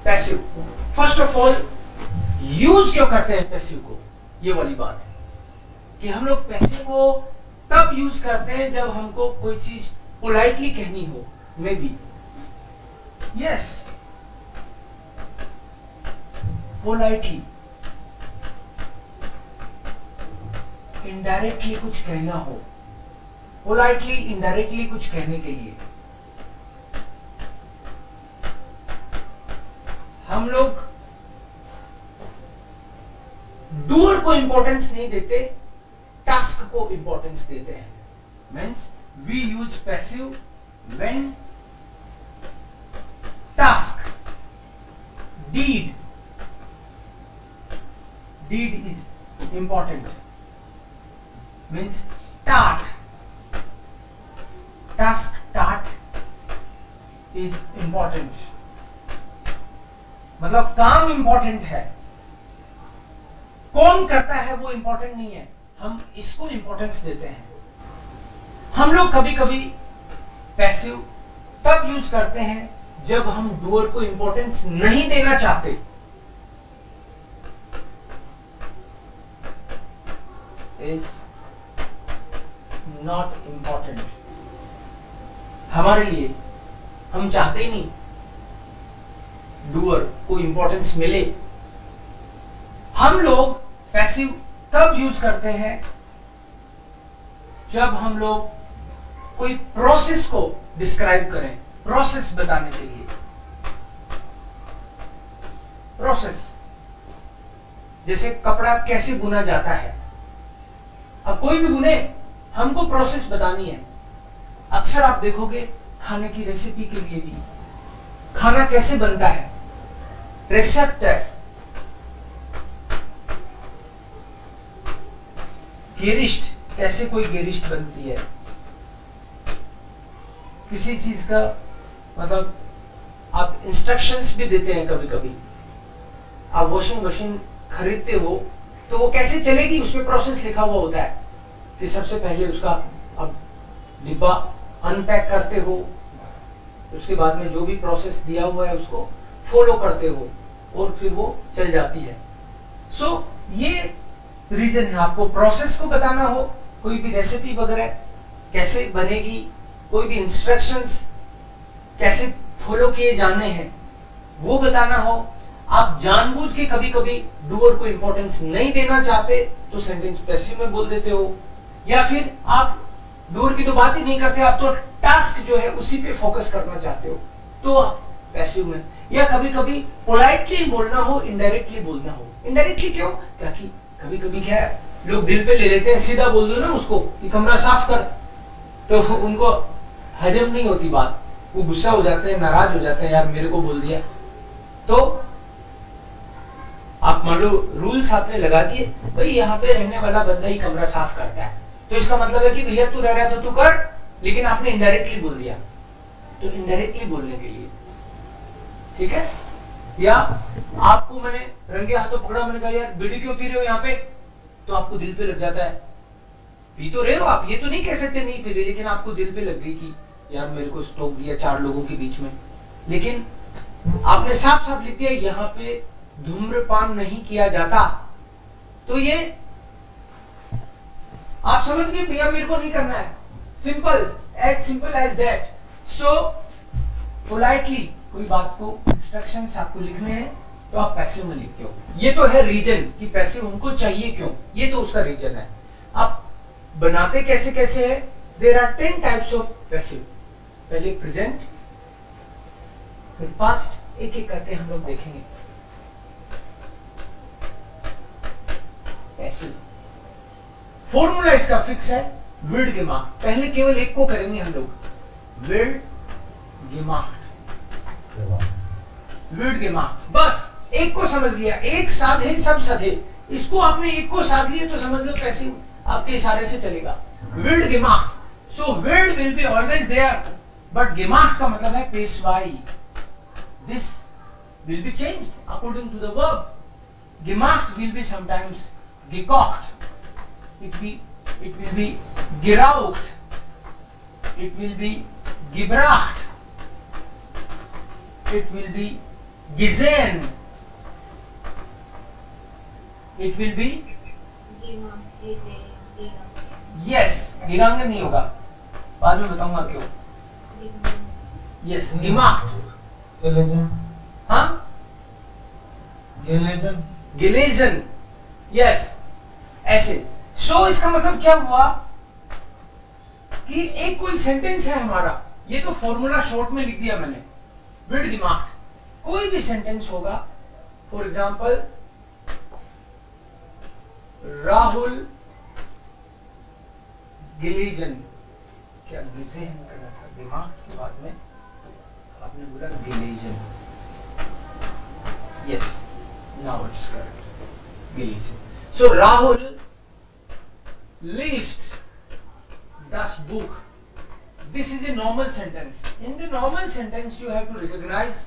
Passive. First of all use क्यों करते हैं पैसिव को, ये वाली बात है कि हम लोग पैसिव को तब यूज करते हैं जब हमको कोई चीज पोलाइटली कहनी हो, may be yes politely, indirectly कुछ कहना हो, पोलाइटली इनडायरेक्टली कुछ कहने के लिए हम लोग डूअर को इंपॉर्टेंस नहीं देते, टास्क को इंपॉर्टेंस देते हैं। Means we use passive when task deed is important, means task is important, मतलब काम इंपॉर्टेंट है, कौन करता है वो इंपॉर्टेंट नहीं है, हम इसको इंपॉर्टेंस देते हैं। हम लोग कभी कभी पैसिव तब यूज करते हैं जब हम डूअर को इंपॉर्टेंस नहीं देना चाहते। इज नॉट इंपॉर्टेंट, हमारे लिए हम चाहते ही नहीं डूअर को इंपॉर्टेंस मिले। हम लोग पैसिव तब यूज करते हैं जब हम लोग कोई प्रोसेस को डिस्क्राइब करें, प्रोसेस बताने के लिए। प्रोसेस जैसे कपड़ा कैसे बुना जाता है, अब कोई भी बुने हमको प्रोसेस बतानी है। अक्सर आप देखोगे खाने की रेसिपी के लिए भी खाना कैसे बनता है, रेसेप्ट है, गेरिस्ट कैसे कोई गेरिस्ट बनती है, किसी चीज का मतलब आप इंस्ट्रक्शंस भी देते हैं। कभी कभी आप वॉशिंग मशीन खरीदते हो तो वो कैसे चलेगी उसमें प्रोसेस लिखा हुआ होता है कि सबसे पहले उसका आप डिब्बा अनपैक करते हो, उसके बाद में जो भी प्रोसेस दिया हुआ है उसको फॉलो करते हो और फिर वो चल जाती है। सो ये रीजन है, आपको प्रोसेस को बताना हो, कोई भी रेसिपी वगैरह कैसे बनेगी, कोई भी इंस्ट्रक्शंस कैसे फॉलो किए जाने हैं वो बताना हो। आप जानबूझ के कभी कभी डूअर को इंपॉर्टेंस नहीं देना चाहते तो सेंटेंस पैसिव में बोल देते हो, या फिर आप डूअर की तो बात ही नहीं करते, आप तो टास्क जो है उसी पे फोकस करना चाहते हो तो पैसिव में। या कभी कभी पोलाइटली बोलना हो, इनडायरेक्टली बोलना हो। इनडायरेक्टली क्यों, क्योंकि कभी कभी क्या है लोग दिल पे ले लेते हैं, सीधा बोल दो ना उसको कि कमरा साफ कर, तो उनको हजम नहीं होती बात, वो गुस्सा हो जाते हैं, नाराज हो जाते हैं, यार मेरे को बोल दिया। तो आप मान लो रूल्स आपने लगा दिए, भाई यहाँ पे रहने वाला बंदा ही कमरा साफ करता है, तो इसका मतलब है कि भैया तू रह रहा है तो तू कर, लेकिन आपने इनडायरेक्टली बोल दिया, तो इनडायरेक्टली बोलने के लिए, ठीक है। या आपको मैंने रंगे हाथों पकड़ा, मैंने कहा यार बीड़ी क्यों पी रहे हो यहाँ पे, तो आपको दिल पे लग जाता है, पी तो रहे हो आप, ये तो नहीं कह सकते नहीं पी रहे, लेकिन आपको दिल पे लग गई कि यार मेरे को स्टोक दिया 4 लोगों के बीच में, लेकिन आपने साफ साफ लिख दिया यहाँ पे धूम्रपान नहीं किया जाता, तो ये आप समझ गए भैया मेरे को नहीं करना है, simple as that. So politely कोई बात को इंस्ट्रक्शंस आपको लिखने हैं तो आप पैसिव में लिखते हो। ये तो है रीजन कि पैसिव हमको चाहिए क्यों, ये तो उसका रीजन है। आप बनाते कैसे कैसे है, there are 10 types of passive. पहले प्रेजेंट, फिर पास्ट, एक एक करके हम लोग देखेंगे। पैसिव फॉर्मूला इसका फिक्स है, विल्ड gemacht। पहले केवल एक को करेंगे हम लोग, विल्ड gemacht, विल्ड gemacht। बस एक को समझ लिया, एक साधे सब सधे, इसको आपने एक को साध लिया तो समझ लो पैसिव आपके इशारे से चलेगा। विल्ड gemacht, सो विल्ड will be always there, but gemacht का मतलब है पेशवाई। This will be changed according to the verb. gemacht will be sometimes gekocht, it will be geraucht, it will be gebracht, it will be gesehen. It will be yes. gegangen नहीं होगा, बाद में बताऊंगा क्यों. Yes, gemacht. हाँ, gelesen. Yes, ऐसे. So इसका मतलब क्या हुआ कि एक कोई सेंटेंस है हमारा, ये तो फॉर्मूला शॉर्ट में लिख दिया मैंने, wird gemacht. कोई भी सेंटेंस होगा, फॉर एग्जाम्पल राहुल gelesen. क्या gelesen करना था, दिमाग के बाद में आपने बोला gelesen. Yes, now it's correct. gelesen. So Rahul liest das Buch. This is a normal sentence. In the normal sentence you have to recognize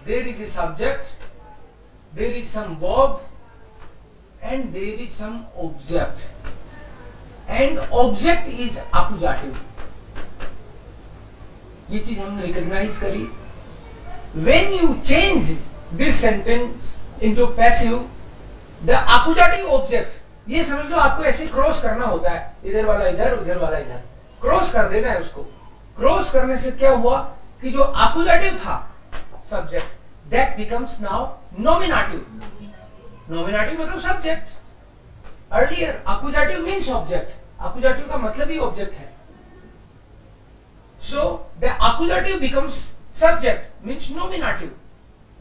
there is a subject, there is some verb, and there is some object. And object is accusative. ये चीज हमने recognize करी. When you change this sentence into passive, the accusative object, ये समझ लो आपको ऐसे cross करना होता है, इधर वाला इधर, उधर वाला इधर, क्रॉस कर देना है उसको. क्रॉस करने से क्या हुआ कि जो accusative था subject, that becomes now nominative. Nominative मतलब subject. Earlier accusative means object. Accusative का मतलब ही ऑब्जेक्ट है. So the accusative becomes subject, means nominative.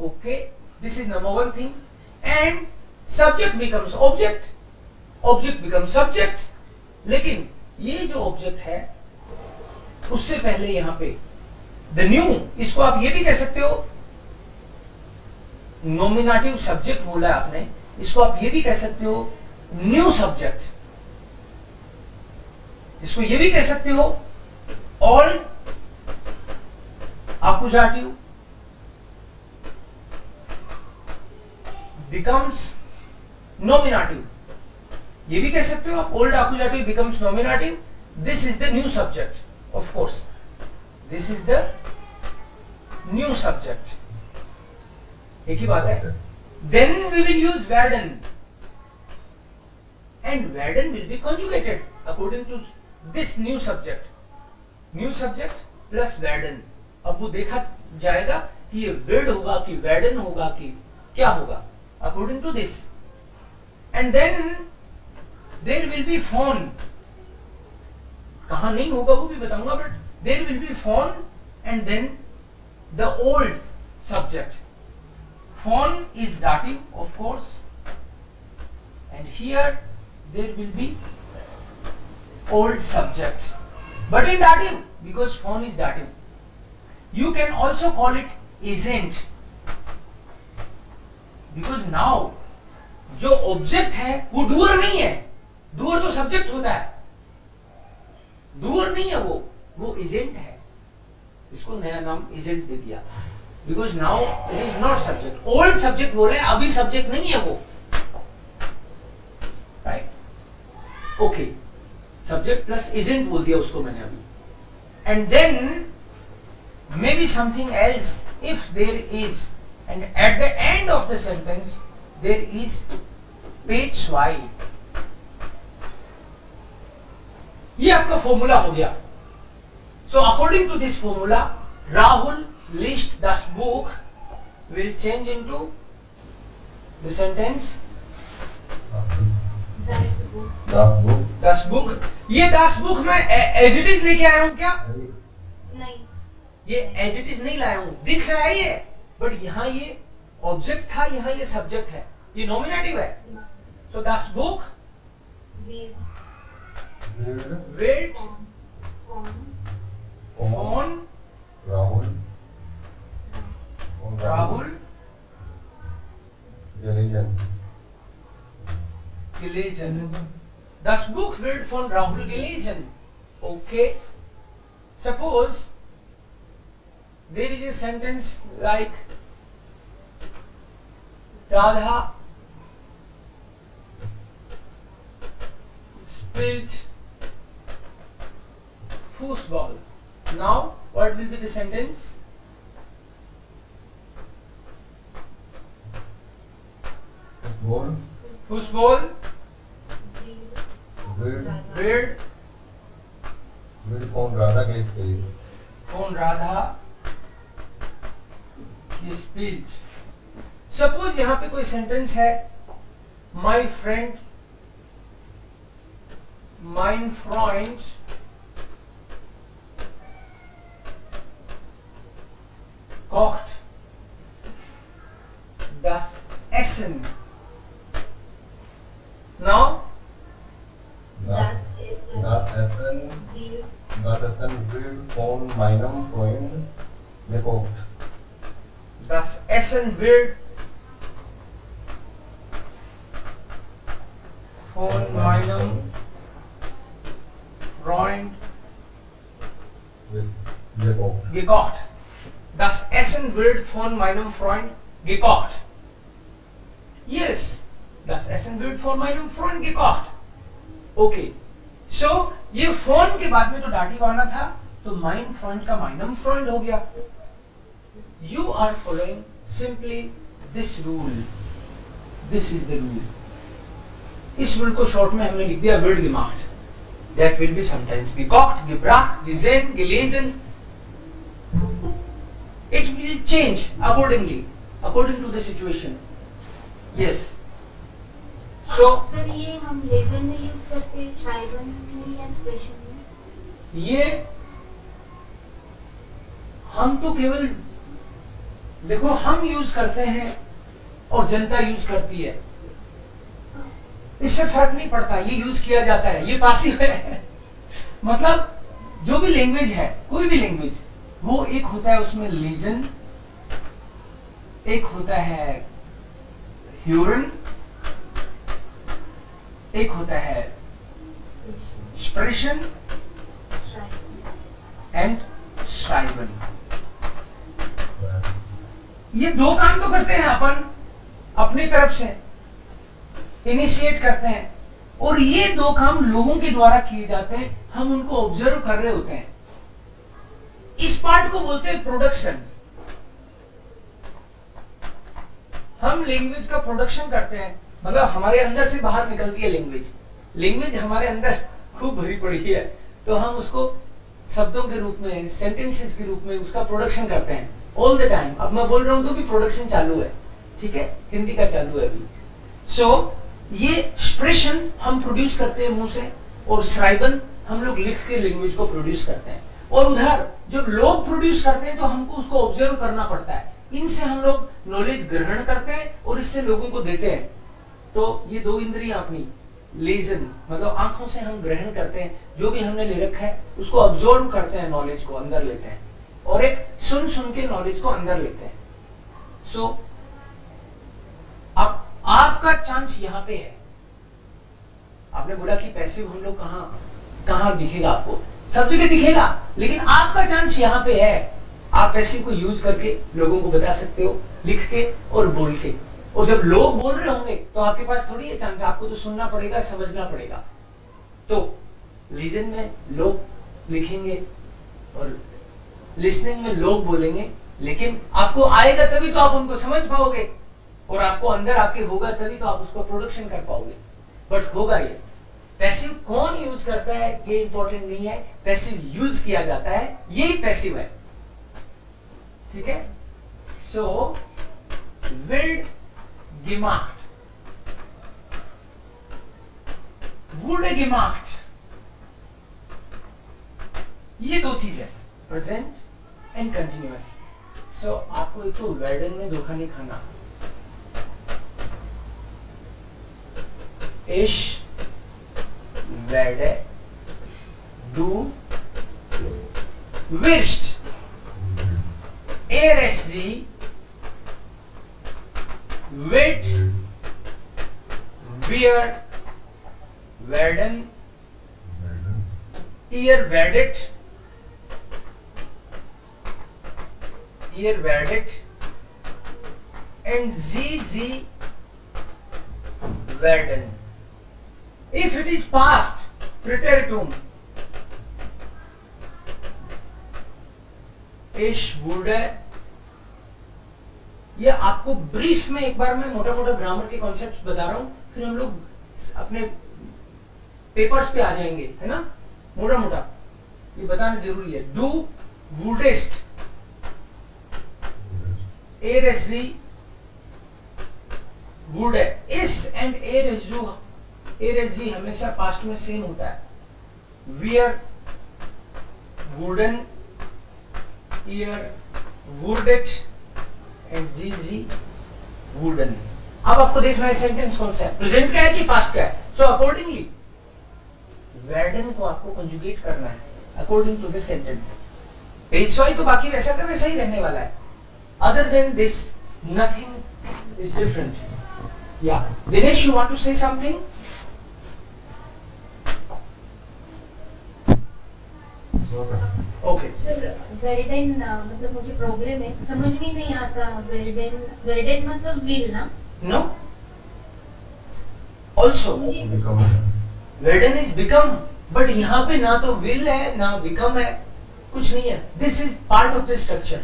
Okay, this is number one thing. And subject becomes object, object becomes subject. लेकिन ये जो object है उससे पहले यहां पे the new, इसको आप ये भी कह सकते हो, नॉमिनेटिव सब्जेक्ट बोला आपने, इसको आप ये भी कह सकते हो न्यू सब्जेक्ट, इसको ये भी कह सकते हो ओल्ड accusative becomes nominative. ये भी कह सकते हो आप old accusative becomes nominative. This is the new subject, of course. This is the new subject. एक ही बात है. Then we will use werden, and werden will be conjugated according to this new subject. New subject plus werden. अब वो देखा जाएगा कि ये word होगा कि werden होगा कि क्या होगा, according to this. And then there will be phone. कहाँ नहीं होगा वो भी बताऊंगा, but there will be phone and then the old subject. Phone is dative, of course, and here there will be old subject, but in dative, because phone is dative. You can also call it isn't, because now जो object है वो doer नहीं है. Doer तो subject होता है, doer नहीं है वो इजेंट है. इसको नया नाम इजेंट दे दिया, because now it is not subject. Old subject बोल रहे हैं, अभी सब्जेक्ट नहीं है वो. राइट, ओके, सब्जेक्ट प्लस इजेंट बोल दिया उसको मैंने अभी. And then maybe something else if there is, and at the end of the sentence there is page y. ये आपका फॉर्मूला हो गया. So according to this formula, Rahul liest das Buch will change into the sentence das Buch. ये das Buch मैं as it is लेके आया हूं क्या? नहीं, ये एज इट इज नहीं लाया हूं, दिख रहा है ये, बट यहां ये ऑब्जेक्ट था, यहां ये सब्जेक्ट है, ये नॉमिनेटिव है. सो das Buch wird von Rahul gelesen. Das Buch wird von Rahul gelesen. Okay, suppose there is a sentence like Radha spilt Fußball. Now what will be the sentence? Gold, फुसबॉल, weird, build, weird phone Radha के space. Phone Radha की speech. Suppose यहां पे कोई sentence है, my friend mine friend kocht das Essen. Now Das Essen wird von meinem Freund gekocht. das Essen wird von meinem Freund Gekocht. gekocht. Das Essen wird von meinem Freund gekocht. Yes, das Essen wird von meinem Freund gekocht. Okay. So ये phone के बाद में तो dative आना था, तो mine friend का माइनम friend हो गया. You are following simply this rule. This is the rule. इस रूल को शॉर्ट में हमने लिख दिया wird gemacht. That will be sometimes gekocht, gebracht, gesehen, gelesen. It will change accordingly, according to the situation. Yes. So sir ये हम laser में use करते हैं, श्राइबन में या एक्सप्रेशन में? ये हम तो केवल देखो हम यूज करते हैं और जनता यूज करती है, इससे फर्क नहीं पड़ता. ये यूज किया जाता है, ये पासिव है. मतलब जो भी लैंग्वेज है, कोई भी लैंग्वेज, वो एक होता है उसमें लीजन, एक होता है ह्यूरन, एक होता है एक्सप्रेशन एंड श्राइबन. ये दो काम तो करते हैं अपन अपनी तरफ से, इनिशिएट करते हैं, और ये दो काम लोगों के द्वारा किए जाते हैं. हम उनको ऑब्जर्व कर रहे होते हैं. इस पार्ट को बोलते हैं प्रोडक्शन. हम लैंग्वेज का प्रोडक्शन करते हैं, मतलब हमारे अंदर से बाहर निकलती है लैंग्वेज. लैंग्वेज हमारे अंदर खूब भरी पड़ी है, तो हम उसको शब्दों के रूप में, सेंटेंसेस के रूप में उसका प्रोडक्शन करते हैं ऑल द टाइम. अब मैं बोल रहा हूं तो भी प्रोडक्शन चालू है, ठीक है, हिंदी का चालू है अभी. सो ये एक्सप्रेशन हम प्रोड्यूस करते हैं मुंह से, और श्राइबन हम लोग लिख के लैंग्वेज को प्रोड्यूस करते हैं. और उधर जो लोग प्रोड्यूस करते हैं तो हमको उसको ऑब्जर्व करना पड़ता है. इनसे हम लोग नॉलेज ग्रहण करते हैं और इससे लोगों को देते हैं. तो ये दो इंद्रियां अपनी, लीजन मतलब आंखों से हम ग्रहण करते हैं, जो भी हमने ले रखा है उसको ऑब्जर्व करते हैं, नॉलेज को अंदर लेते हैं, और एक सुन सुन के नॉलेज को अंदर लेते हैं. सो अब आपका चांस यहां पे है. आपने बोला कि पैसिव हम लोग कहां दिखेगा, आपको सब जगह दिखेगा, लेकिन आपका चांस यहां पे है. आप पैसिव को यूज करके लोगों को बता सकते हो, लिख के और बोल के. और जब लोग बोल रहे होंगे तो आपके पास थोड़ी है चांस, आपको तो सुनना पड़ेगा, समझना पड़ेगा. तो लीजन में लोग लिखेंगे और लिसनिंग में लोग बोलेंगे, लेकिन आपको आएगा तभी तो आप उनको समझ पाओगे, और आपको अंदर आपके होगा तभी तो आप उसको प्रोडक्शन कर पाओगे. बट होगा ये. पैसिव कौन यूज करता है ये इंपॉर्टेंट नहीं है, पैसिव यूज किया जाता है, यही पैसिव है. ठीक है. सो wird gemacht, wurde gemacht, ये दो चीज है, प्रेजेंट एंड कंटिन्यूअस. सो आपको एक तो werden में धोखा नहीं खाना. Ich werde, du wirst, sie wird, wir werden, ihr werdet, and sie werden. If it is past, Präteritum. Ich wurde, ये आपको ब्रीफ में एक बार मैं मोटा मोटा ग्रामर के कॉन्सेप्ट्स बता रहा हूं, फिर हम लोग अपने पेपर्स पे आ जाएंगे, है ना। मोटा मोटा ये बताना जरूरी है। डू वुडेस्ट, एरेजी वुड है, इस एंड एरेजी हमेशा पास्ट में सेम होता है। वियर वुडन, ईयर वुडेट एंड जी वुडन। अब आपको देखना है सेंटेंस कौन सा है, प्रेजेंट का है कि पास्ट का है। सो अकॉर्डिंगली वर्डन को आपको कंजुगेट करना है अकॉर्डिंग टू द सेंटेंस। पेशवाई तो बाकी वैसा का वैसा ही रहने वाला है। Other than this nothing is different. या Dinesh, you want to say something? Okay sir, वेरडेन मतलब मुझे प्रॉब्लम है, समझ में नहीं आता। वेरडेन मतलब विल ना? नो, ऑल्सो वेरडन इज बिकम, बट यहाँ पे ना तो विल है ना बिकम है, कुछ नहीं है। This is part of the structure.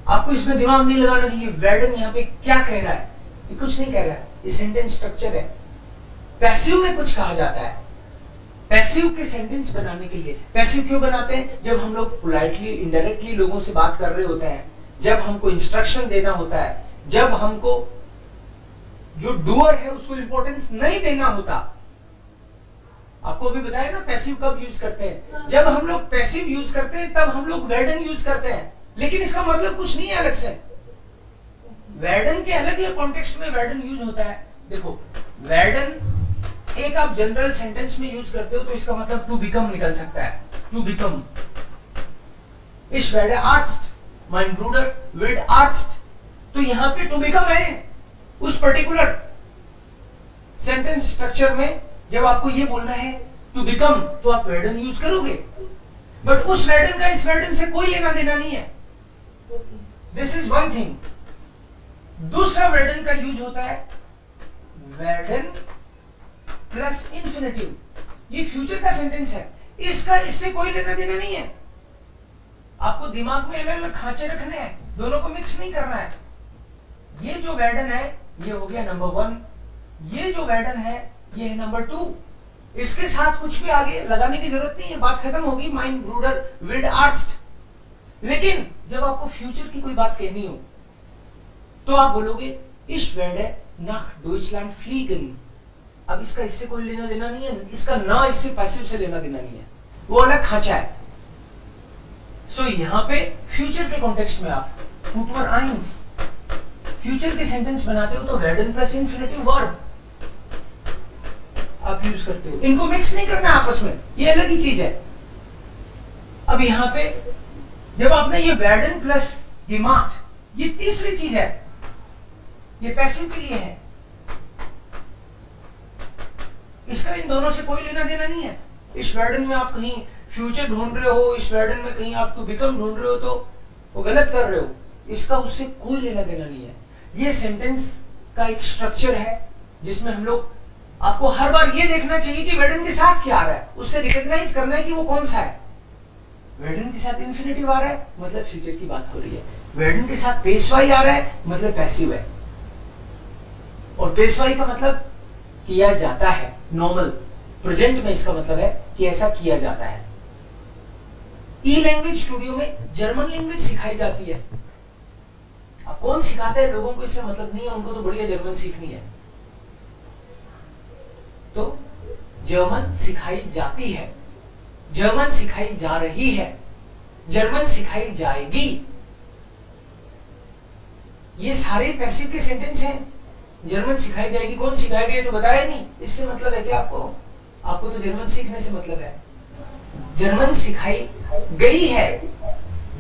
आपको इसमें दिमाग नहीं लगाना कि ये वेरडन यहाँ पे क्या कह रहा है, ये कुछ नहीं कह रहा है, ये सेंटेंस स्ट्रक्चर है। पैसिव में कुछ कहा जाता है, पैसिव के सेंटेंस बनाने के लिए। पैसिव क्यों बनाते हैं? जब हम लोग पोलाइटली इनडायरेक्टली लोगों से बात कर रहे होते हैं, जब हमको इंस्ट्रक्शन देना होता है, जब हमको जो डूअर है उसको इंपॉर्टेंस नहीं देना होता। आपको अभी बताया ना पैसिव कब यूज करते हैं, जब हम लोग पैसिव यूज करते हैं तब हम लोग वेरडन यूज करते हैं, लेकिन इसका मतलब कुछ नहीं है अलग से। वेरडन के अलग अलग कॉन्टेक्स्ट में वेरडन यूज होता है। देखो, वेरडन एक आप जनरल सेंटेंस में यूज करते हो तो इसका मतलब टू बिकम निकल सकता है। टू बिकम, इस werde Arzt, mein Bruder wird Arzt, तो यहां पे टू बिकम है। उस पर्टिकुलर सेंटेंस स्ट्रक्चर में जब आपको ये बोलना है टू बिकम, तो आप वेरडन यूज करोगे, बट उस वेरडन का इस वेरडन से कोई लेना देना नहीं है। This is one thing. दूसरा वेरडन का यूज होता है वेरडन प्लस इंफिनिटिव। ये फ्यूचर का सेंटेंस है, इसका इससे कोई लेना देना नहीं है। आपको दिमाग में अलग अलग खांचे रखने हैं, दोनों को मिक्स नहीं करना है। ये जो वेरडन है ये हो गया नंबर 1, ये जो वेरडन है ये है नंबर 2। इसके साथ कुछ भी आगे लगाने की जरूरत नहीं है, बात खत्म होगी। माइन ब्रूडर विल्ड आर्स्ट। लेकिन जब आपको फ्यूचर की कोई बात कहनी हो तो आप बोलोगे इस werde nach Deutschland fliegen। अब इसका इससे कोई लेना देना नहीं है, इसका ना इससे पैसिव से लेना देना नहीं है, वो अलग खांचा है। सो यहां पे फ्यूचर के कॉन्टेक्स्ट में आप फुटवर आइंस फ्यूचर के सेंटेंस बनाते हो तो वेरडन प्लस इंफिनिटिव वर्ब आप यूज करते हो। इनको मिक्स नहीं करना आपस में, ये अलग ही चीज है। अब यहां पे जब आपने ये वेरडन प्लस gemacht, ये तीसरी चीज है, ये पैसिव के लिए है। इसका इन दोनों से कोई लेना देना नहीं है। इस वेरडन में आप कहीं फ्यूचर ढूंढ रहे हो, इस वेरडन में कहीं आप टू बिकम ढूंढ रहे हो, तो वो गलत कर रहे हो। इसका उससे कोई लेना देना नहीं है। ये सेंटेंस का एक स्ट्रक्चर है जिसमें हम लोग, आपको हर बार ये देखना चाहिए कि वेरडन के साथ क्या आ रहा है, उससे रिकॉग्नाइज करना है कि वो कौन सा है। वेरडन के साथ इंफिनिटिव आ रहा है मतलब फ्यूचर की बात हो रही है, वेरडन के साथ पेशवाई आ रहा है मतलब पैसिव है। और पेशवाई का मतलब किया जाता है, नॉर्मल प्रेजेंट में इसका मतलब है कि ऐसा किया जाता है। ई लैंग्वेज स्टूडियो में जर्मन लैंग्वेज सिखाई जाती है। अब कौन सिखाता है, लोगों को इससे मतलब नहीं है, उनको तो बढ़िया जर्मन सीखनी है। तो जर्मन सिखाई जाती है, जर्मन सिखाई जा रही है, जर्मन सिखाई जाएगी। ये सारे पैसिव के सेंटेंस हैं। जर्मन सिखाई जाएगी, कौन सिखाएगा ये तो बताया नहीं। इससे मतलब है कि आपको तो जर्मन सीखने से मतलब है। जर्मन सिखाई गई है,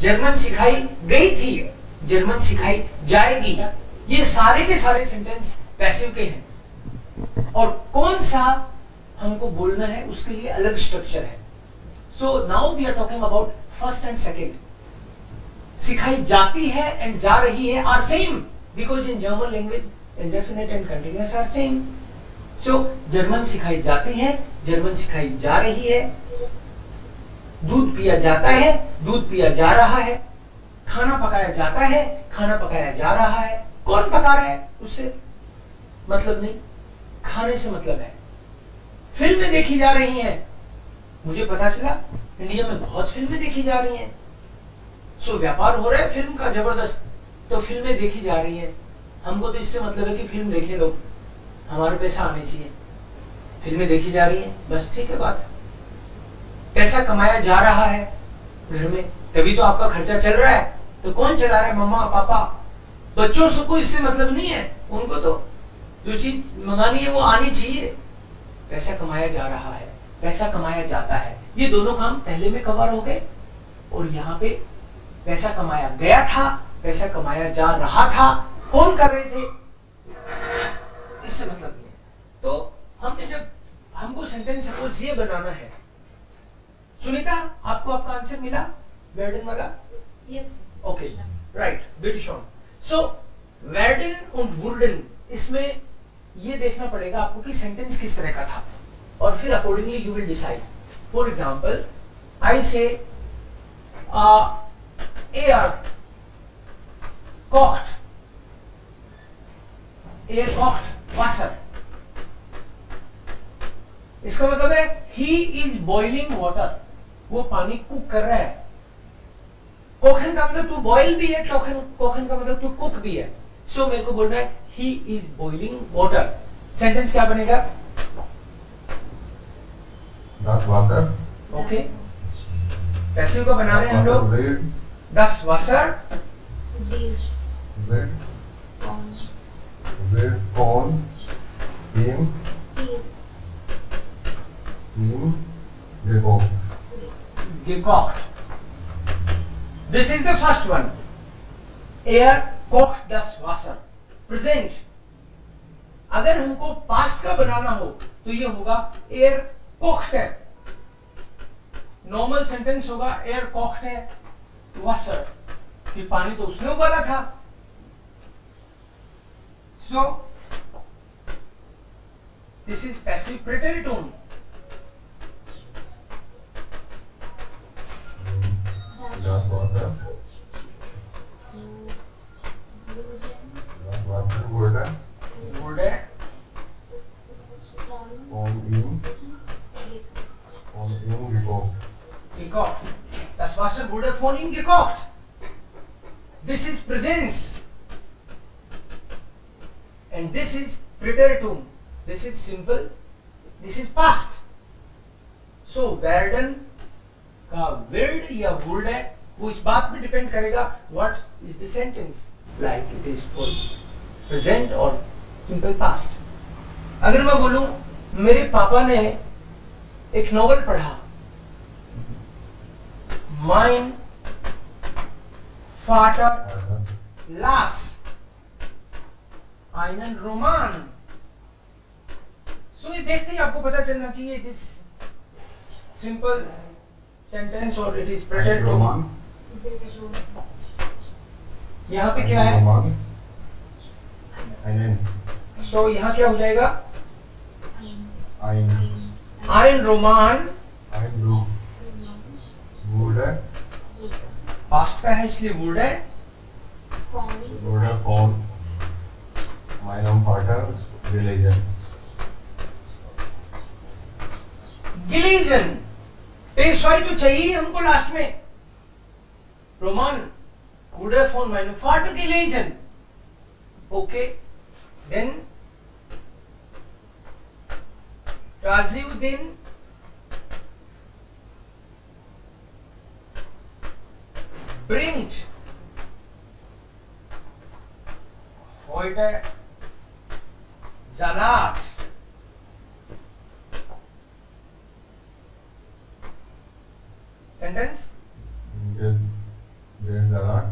जर्मन सिखाई गई थी, जर्मन सिखाई जाएगी। ये सारे के सारे सेंटेंस पैसिव के हैं और कौन सा हमको बोलना है उसके लिए अलग स्ट्रक्चर है। So now we are talking about first and second. सिखाई जाती है एंड जा रही है are same because in German language indefinite and continuous are same. So German सिखाई जाती है, जर्मन सिखाई जा रही है, दूध पिया जाता है, दूध पिया जा रहा है, खाना पकाया जाता है, खाना पकाया जा रहा है, कौन पका रहा है उससे मतलब नहीं, खाने से मतलब है। फिल्में देखी जा रही हैं, मुझे पता चला इंडिया में बहुत फिल्में देखी जा रही हैं, सो व्यापार हो रहा है फिल्म का जबरदस्त, तो फिल्में देखी जा रही हैं, हमको तो इससे मतलब है कि फिल्म देखे लोग, हमारे पैसा आने चाहिए, फिल्में देखी जा रही हैं, बस ठीक है बात, पैसा कमाया जा रहा है घर में, तभी तो आपका खर्चा चल रहा है। तो कौन चला रहा है, मम्मा पापा, बच्चों से कोई इससे मतलब नहीं है, उनको तो जो चीज मंगानी है वो आनी चाहिए, पैसा कमाया जा रहा है, पैसा कमाया जाता है, ये दोनों काम पहले में कवर हो गए। और यहाँ पे पैसा कमाया गया था, पैसा कमाया जा रहा था, कौन कर रहे थे इससे मतलब नहीं है। तो हमने जब हमको सेंटेंस सपोज ये बनाना है, सुनीता आपको आपका आंसर मिला वेर्डन वाला? यस ओके राइट, बिटशॉन। सो वेर्डन और वुर्डन, इसमें ये देखना पड़ेगा आपको कि सेंटेंस किस तरह का था, और फिर accordingly you will decide. For example I से एयर कोक्ड वाटर, इसका मतलब है ही इज बॉइलिंग वाटर, वो पानी कुक कर रहा है। कोखन का मतलब टू बॉइल भी है, कोखन का मतलब टू कुक भी है, सो मेरे को बोलना है he is boiling water. Sentence क्या बनेगा? Das Wasser ओके, पैसिव को बना रहे हैं हम लोग। wird Das Wasser wird on wird von ihm gekocht. gekocht. This is the first one. Er kocht das Wasser. Present. अगर हमको पास्ट का बनाना हो तो ये होगा एयर कोक्ड है, नॉर्मल सेंटेंस होगा एयर कोक्ड है वाटर, कि पानी तो उसने उबाला था। सो दिस इज पैसिव प्रेटेरिटोन। Das Wasser wurde wurde von ihm gekocht. gekocht. Das Wasser wurde von ihm gekocht. This is presence. And this is preteritum. This is simple. This is past. So werden का wild या would है, वो इस बात पे depend करेगा what is the sentence, like it is for present और simple past. अगर मैं बोलूं मेरे पापा ने एक नॉवल पढ़ा, माइन फाटर लास einen Roman। सो ये देखते ही आपको पता चलना चाहिए जिस सिंपल सेंटेंस और इट इज प्रेटेड Roman. यहाँ पे क्या है? Roman. Einen. सो यहाँ क्या हो जाएगा? Ein रोमान wurde पास्ट का है इसलिए वुड है, wurde von meinem Vater gelesen. गिलीजन, पेशवाई तो चाहिए हमको लास्ट में। रोमान वुड है फॉन माइन फाटर गिलीजन। Okay then Raziuddin bringt heute Salat। Sentence Den Salat.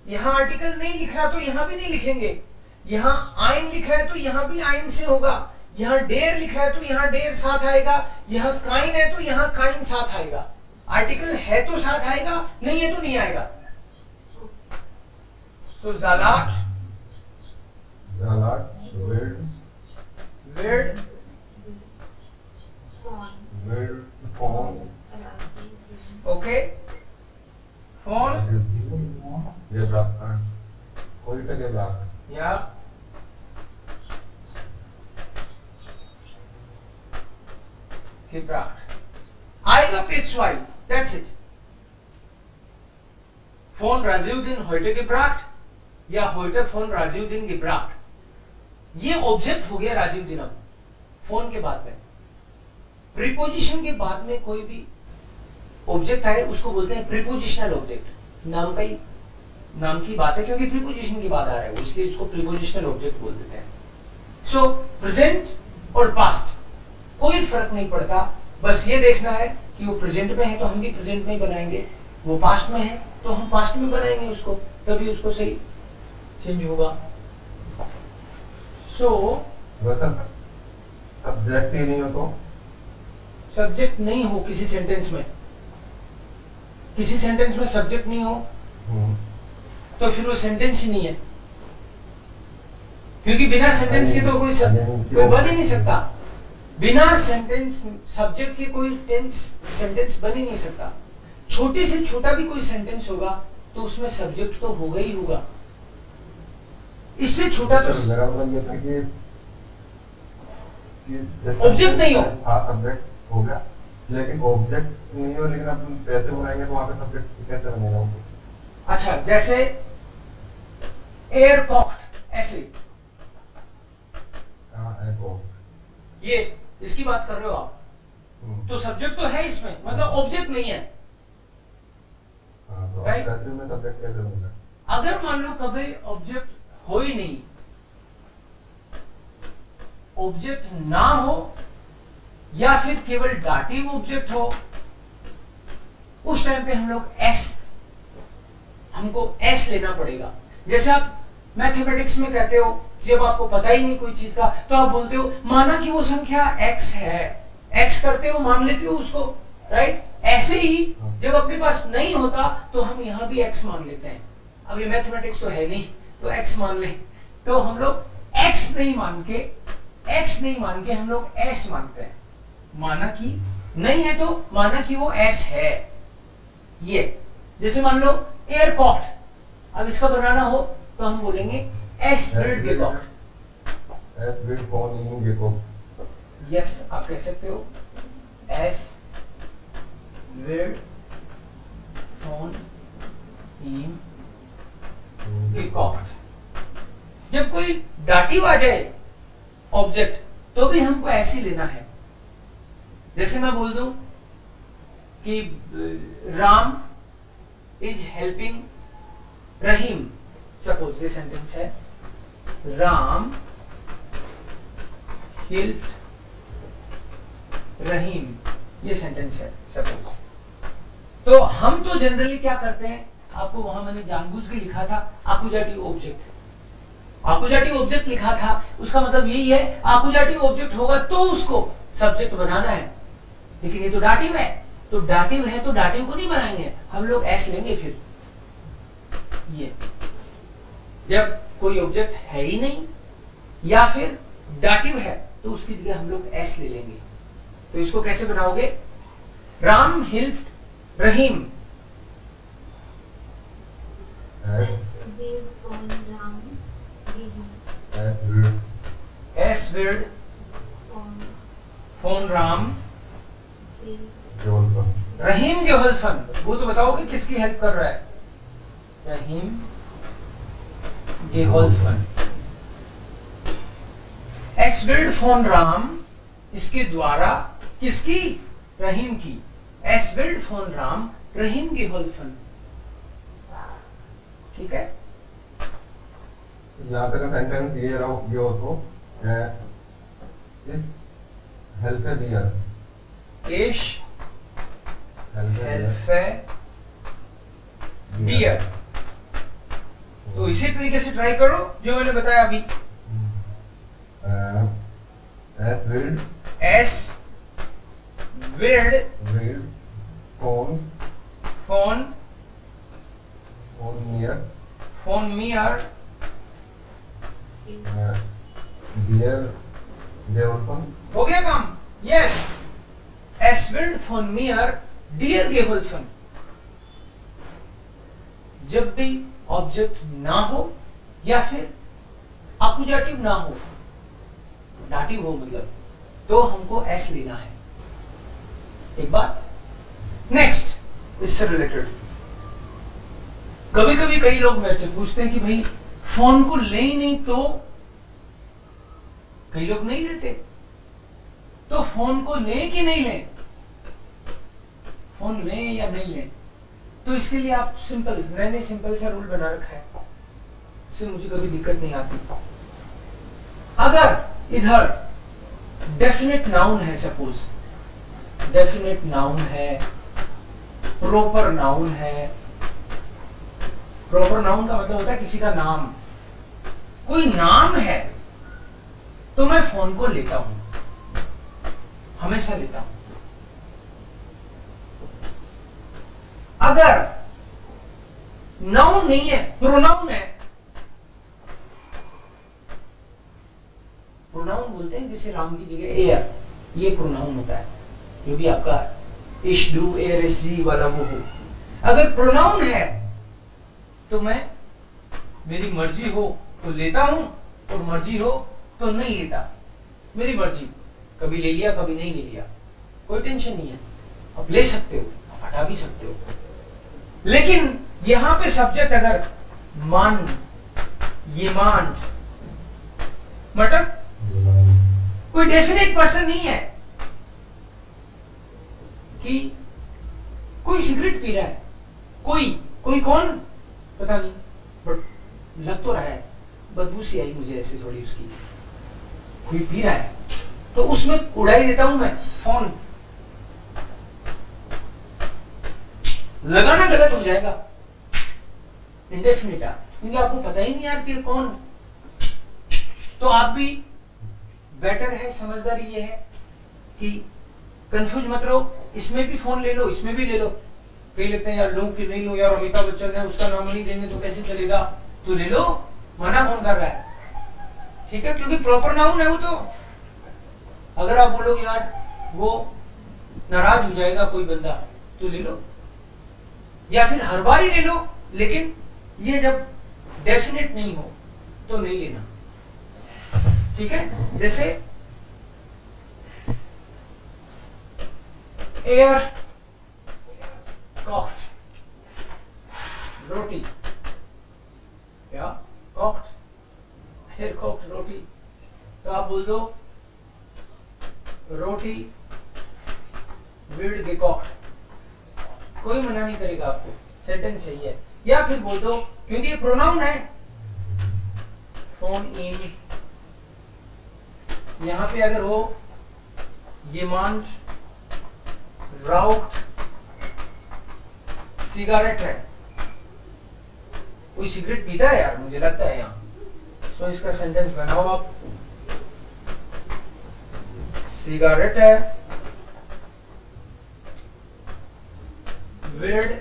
यहां आर्टिकल नहीं लिख रहा तो यहां भी नहीं लिखेंगे, यहां आइन लिख रहा है तो यहां भी आइन से होगा, यहां डेर लिख रहा है तो यहां डेर साथ आएगा, यहां काइन है तो यहां काइन साथ आएगा। आर्टिकल है तो साथ आएगा, नहीं है तो नहीं आएगा। सो ज़ालाट Salat wird wird von okay phone heute gebracht. या gebracht आएगा page 2 that's it von Rajiv दिन heute gebracht या heute von Rajiv दिन gebracht, ये ऑब्जेक्ट हो गया राजीव दिन। अब फोन के बाद में प्रीपोजिशन के बाद में कोई भी ऑब्जेक्ट आए उसको बोलते हैं प्रीपोजिशनल ऑब्जेक्ट। नाम की बात है क्योंकि प्रीपोजिशन के बाद आ रहा है इसलिए इसको प्रीपोजिशनल ऑब्जेक्ट बोल देते हैं। सो प्रेजेंट और पास्ट कोई फर्क नहीं पड़ता, बस ये देखना है कि वो प्रेजेंट में है तो हम भी प्रेजेंट में ही बनाएंगे, वो पास्ट में है तो हम पास्ट में बनाएंगे उसको, तभी उसको सही चेंज होगा। सो वैसा सब्जेक्ट ही नहीं हो तो सब्जेक्ट नहीं हो किसी सेंटेंस में, किसी सेंटेंस में सब्जेक्ट नहीं हो तो फिर वो सेंटेंस ही नहीं है, क्योंकि बिना सेंटेंस के तो कोई बन ही नहीं सकता। बिना सेंटेंस सब्जेक्ट के कोई सेंटेंस बन ही नहीं सकता। छोटे से छोटा भी कोई सेंटेंस होगा तो उसमें सब्जेक्ट तो होगा ही होगा, इससे छोटा तो मेरा मतलब ये था कि ऑब्जेक्ट नहीं हो। हाँ सब्जेक्ट हो गया लेकिन ऑब्जेक्ट नहीं हो, लेकिन अपन कैसे बनाएंगे तो वहाँ पे सब्जेक्ट कैसे बनेगा? अच्छा जैसे एयर कॉक्ड ऐसे, ये इसकी बात कर रहे हो आप, तो सब्जेक्ट तो है इसमें, मतलब ऑब्जेक्ट नहीं है। तो Right? पैसिव में सब्जेक्ट कैसे बनेगा? अगर मान लो कभी ऑब्जेक्ट हो ही नहीं, ऑब्जेक्ट ना हो या फिर केवल डाटिव ऑब्जेक्ट हो, उस टाइम पे हमको एस लेना पड़ेगा। जैसे आप मैथमेटिक्स में कहते हो जब आपको पता ही नहीं कोई चीज का तो आप बोलते हो माना कि वो संख्या x है, x करते हो मान लेते हो उसको, राइट? ऐसे ही जब अपने पास नहीं होता तो हम यहां भी x मान लेते हैं। अब ये मैथमेटिक्स तो है नहीं तो x मान ले, तो हम लोग x नहीं मान के हम लोग s मानते हैं। माना कि नहीं है तो माना कि वो s है। ये जैसे मान लो एयर कॉक्ड, अब इसका बनाना हो तो हम बोलेंगे एस विल्ड gekockt। एस विल्ड कौन इन gekockt। यस आप कह सकते हो एस विल्ड फोन इन gekockt। जब कोई डाटिव आ जाए ऑब्जेक्ट तो भी हमको ऐसे लेना है। जैसे मैं बोल दूं कि Ram is helping Rahim, suppose ये सेंटेंस है, राम हेल्प रहीम, ये सेंटेंस है सपोज। तो हम तो जनरली क्या करते हैं, आपको वहां मैंने जानबूझ के लिखा था आकुजाटिव ऑब्जेक्ट, आकुजाटिव ऑब्जेक्ट लिखा था, उसका मतलब यही है आकुजाटिव ऑब्जेक्ट होगा तो उसको सब्जेक्ट बनाना है। लेकिन ये तो डाटिव है, तो डाटिव है तो डाटिव को नहीं बनाएंगे, हम लोग एस लेंगे। फिर ये जब कोई ऑब्जेक्ट है ही नहीं या फिर डाटिव है तो उसकी जगह हम लोग एस ले लेंगे। तो इसको कैसे बनाओगे, राम हेल्प्ड रहीम, एस विल्ड फोन राम रहीम geholfen। वो तो बताओगे किसकी हेल्प कर रहा है, रहीम geholfen। एस विल्ड फोन राम, इसके द्वारा किसकी, रहीम की, एस विल्ड फोन राम रहीम geholfen। ठीक है, यहाँ पे का सेंटेंस ये हो तो इस हेल्प दियर, इश हेल्प डियर। तो इसी तरीके से ट्राई करो जो मैंने बताया अभी, एस विल्ड फोन मियर डियर geholfen। हो गया काम, यस, एस विल्ड फोन मियर डियर geholfen। जब भी ऑब्जेक्ट ना हो या फिर अपोजिटिव ना हो, डाटिव हो मतलब, तो हमको एस लेना है। एक बात। नेक्स्ट इससे रिलेटेड, कभी कभी कई लोग मेरे से पूछते हैं कि भाई फोन को ले ही नहीं तो, कई लोग नहीं लेते, तो फोन को लें कि नहीं लें, फोन लें या नहीं लें। तो इसके लिए आप सिंपल, मैंने सिंपल सा रूल बना रखा है, इससे मुझे कभी दिक्कत नहीं आती। अगर इधर डेफिनेट नाउन है, सपोज डेफिनेट नाउन है, प्रॉपर नाउन है, प्रॉपर नाउन का मतलब होता है किसी का नाम, कोई नाम है, तो मैं फोन को लेता हूं, हमेशा लेता हूं। अगर नाउन नहीं है, प्रोनाउन है, प्रोनाउन बोलते हैं जैसे राम की जगह एयर, ये प्रोनाउन होता है, जो भी आपका इश डू एयर एस जी वाला वो हो। अगर प्रोनाउन है तो मैं, मेरी मर्जी हो तो लेता हूं और मर्जी हो तो नहीं लेता, मेरी मर्जी, कभी ले लिया कभी नहीं ले लिया, कोई टेंशन नहीं है, आप ले सकते हो, आप हटा भी सकते हो। लेकिन यहां पे सब्जेक्ट अगर मान, ये मान, मतलब कोई डेफिनेट पर्सन नहीं है कि कोई सिगरेट पी रहा है, कोई कौन पता नहीं, बट लग तो रहा है, बदबू सी आई मुझे ऐसे थोड़ी उसकी, कोई पी रहा है तो उसमें उड़ाई देता हूं मैं फोन। लगाना गलत हो जाएगा, इंडेफिनिट, क्योंकि आपको पता ही नहीं यार कि कौन। तो आप भी, बेटर है, समझदारी ये है कि कंफ्यूज मत रहो, इसमें भी फोन ले लो, इसमें भी ले लो। कई लेते हैं यार लूं कि नहीं लूं, यार अमिताभ बच्चन है उसका नाम नहीं देंगे तो कैसे चलेगा, तो ले लो, मना कौन कर रहा है, ठीक है, क्योंकि प्रॉपर नाउन है वो। तो अगर आप बोलोगे यार वो नाराज हो जाएगा कोई बंदा, तो ले लो, या फिर हर बार ही ले लो, लेकिन ये जब डेफिनेट नहीं हो तो नहीं लेना, ठीक है। जैसे एयर कॉक्ड रोटी, या कॉक्ड, एयर कॉक्ड रोटी, तो आप बोल दो रोटी विड गेकॉक्ड, कोई मना नहीं करेगा आपको, सेंटेंस सही है। या फिर बोल दो, क्योंकि ये प्रोनाउन है, फोन इन, यहां पे अगर हो ये मान राउट सिगारेट है, कोई सिगरेट पीता है यार मुझे लगता है यहाँ, तो इसका सेंटेंस बनाओ आप, सिगारेट है विड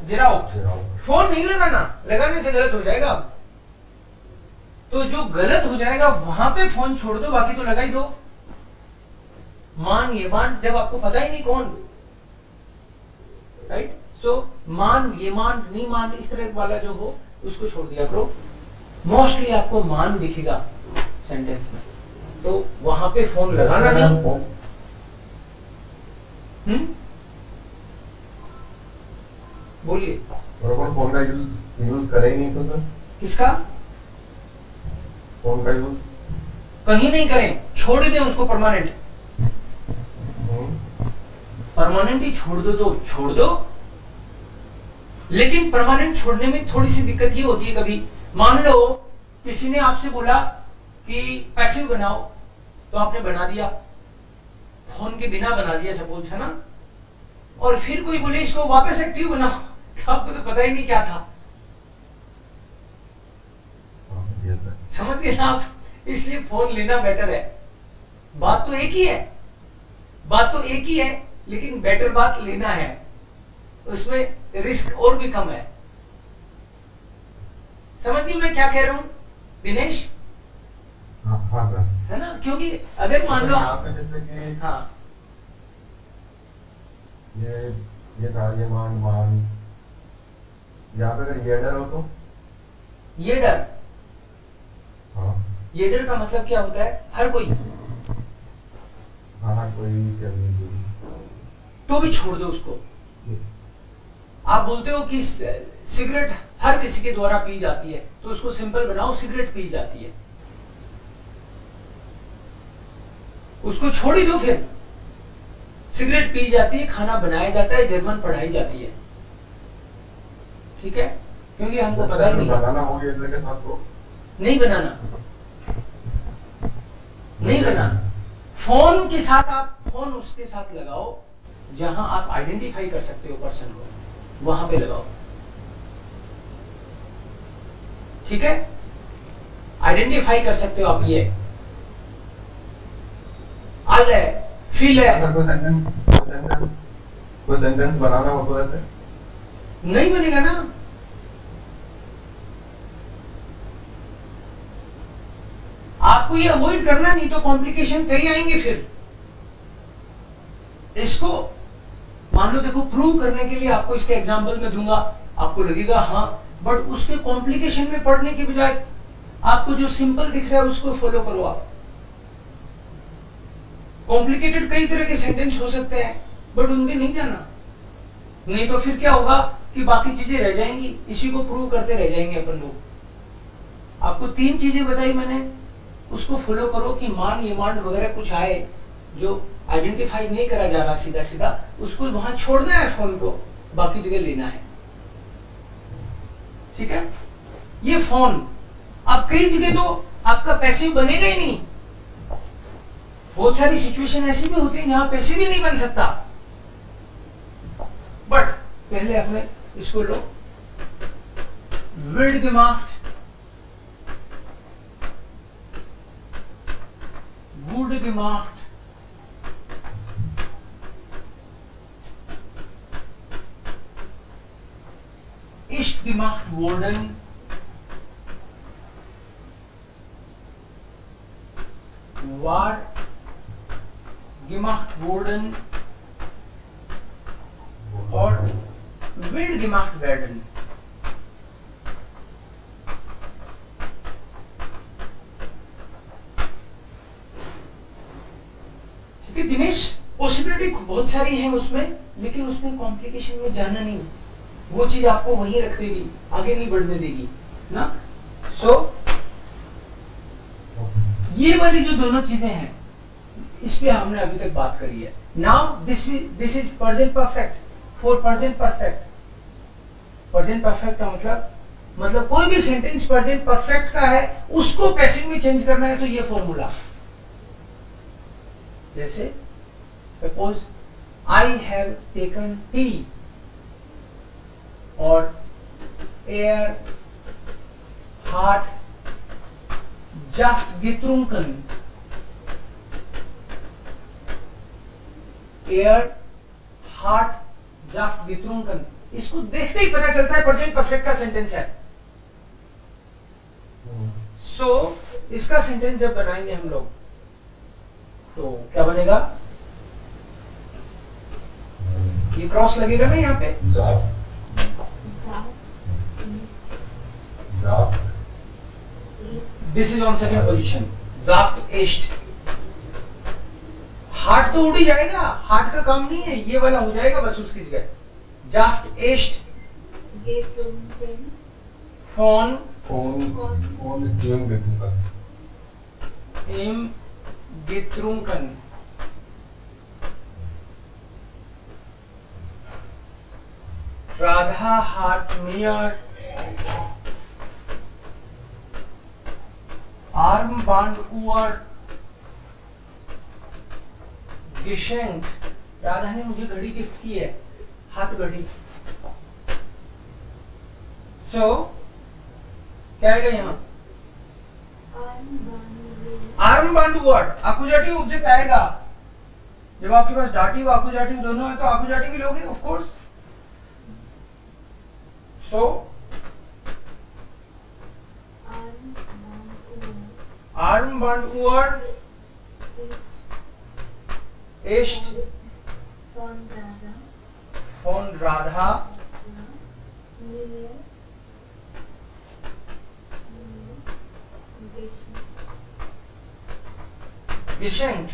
गिराओ, फोन नहीं लगाना, लगाने से गलत हो जाएगा। तो जो गलत हो जाएगा वहां पे फोन छोड़ दो, बाकी तो लगा ही दो। मान, ये मान, जब आपको पता ही नहीं कौन, राइट, सो मान, ये मान, नहीं मान, इस तरह वाला जो हो उसको छोड़ दिया करो। मोस्टली आपको मान दिखेगा सेंटेंस में, तो वहां पे फोन लगाना नहीं। बोलिए, और अपन फोन का यूज करें ही नहीं तो सर, किसका फोन का यूज कहीं नहीं करें, छोड़ दें उसको परमानेंट, परमानेंट ही छोड़ दो तो छोड़ दो। लेकिन परमानेंट छोड़ने में थोड़ी सी दिक्कत ये होती है, कभी मान लो किसी ने आपसे बोला कि पैसिव बनाओ, तो आपने बना दिया, फोन के बिना बना दिया सपोज, है ना, और फिर कोई बोले इसको वापस एक्टिव बनाओ, तो आपको तो पता ही नहीं क्या था, समझ गए ना आप। इसलिए फोन लेना बेटर है। बात तो एक ही है, बात तो एक ही है, लेकिन बेटर बात लेना है, उसमें रिस्क और भी कम है। समझ गए मैं क्या कह रहा हूं दिनेश? हाँ सर, है ना, क्योंकि अगर मान लो, जैसे कि हाँ ये था, ये मान यहाँ पे अगर ये डर हो तो ये डर, हाँ ये डर का मतलब क्या होता है? हर कोई, हाँ कोई चलनी चाहिए। तो भी छोड़ दो उसको। आप बोलते हो कि सिगरेट हर किसी के द्वारा पी जाती है, तो उसको सिंपल बनाओ, सिगरेट पी जाती है, उसको छोड़ ही दो। फिर सिगरेट पी जाती है, खाना बनाया जाता है, जर्मन पढ़ाई जाती है, ठीक है, क्योंकि हमको पता ही नहीं। बनाना होगा इधर के साथ तो नहीं बनाना, नहीं बनाना। फोन के साथ आप फोन उसके साथ लगाओ जहां आप आइडेंटिफाई कर सकते हो पर्सन को, वहां पे लगाओ, ठीक है, आइडेंटिफाई कर सकते हो आप। ये आल है, फील है, अगर कोई सेंटेंस बनाना हो तो ऐसे नहीं बनेगा ना। आपको ये अवॉइड करना, नहीं तो कॉम्प्लिकेशन कहीं आएंगे। फिर इसको मान लो, देखो, प्रूव करने के लिए आपको इसके एग्जांपल में दूंगा, आपको लगेगा हाँ, बट उसके कॉम्प्लिकेशन में पढ़ने के बजाय आपको जो सिंपल दिख रहा है उसको फॉलो करो आप। कॉम्प्लिकेटेड कई तरह के सेंटेंस हो सकते हैं, बट उनमें नहीं जाना, नहीं तो फिर क्या होगा कि बाकी चीजें रह जाएंगी, इसी को प्रूव करते रह जाएंगे अपन लोग। आपको 3 चीजें बताई मैंने, उसको फॉलो करो कि मान ये मान वगैरह कुछ आए जो आइडेंटिफाई नहीं करा जा रहा सीधा सीधा, उसको वहां छोड़ना है, फोन को बाकी जगह लेना है, ठीक है। ये फोन अब कई जगह तो आपका पैसिव बनेगा ही नहीं। बहुत सारी सिचुएशन ऐसी भी होती है जहां पैसिव भी नहीं बन सकता, बट पहले अपने इसको लो, wird gemacht, wurde gemacht, ist gemacht worden, war gemacht worden और wird gemacht werden। ठीक है दिनेश, पॉसिबिलिटी बहुत सारी है उसमें, लेकिन उसमें कॉम्प्लिकेशन में जाना नहीं, वो चीज आपको वहीं रख देगी, आगे नहीं बढ़ने देगी ना। सो ये वाली जो दोनों चीजें हैं, इस पे हमने अभी तक बात करी है। Now this is present perfect for present perfect. Present perfect का मतलब कोई भी सेंटेंस प्रेजेंट परफेक्ट का है, उसको पैसिव में चेंज करना है, तो ये फॉर्मूला, जैसे suppose I have taken tea, और एयर हार्ट जाफ्ट getrunken, एयर हार्ट जाफ्ट getrunken। इसको देखते ही पता चलता है प्रेजेंट परफेक्ट का सेंटेंस है। सो इसका सेंटेंस जब बनाएंगे हम लोग, तो क्या बनेगा? ये क्रॉस लगेगा ना यहाँ पे, this is on second position, जाफ्ट एस्ट। हार्ट तो उड़ ही जाएगा, हार्ट का काम नहीं है, ये वाला हो जाएगा बस उसकी जगह, जाफ्ट एस्ट फोन im getrunken। Radha hat mir Armbanduhr geschenkt। Radha ने मुझे घड़ी गिफ्ट की है, हाथ घड़ी। सो क्या आएगा यहाँ? Armbanduhr आकुजाटिव ऑब्जेक्ट आएगा। जब आपके पास डाटिव आकुजाटिव दोनों है, तो आकुजाटिव भी लोगे of course. So Armbanduhr ist von Radha geschenkt,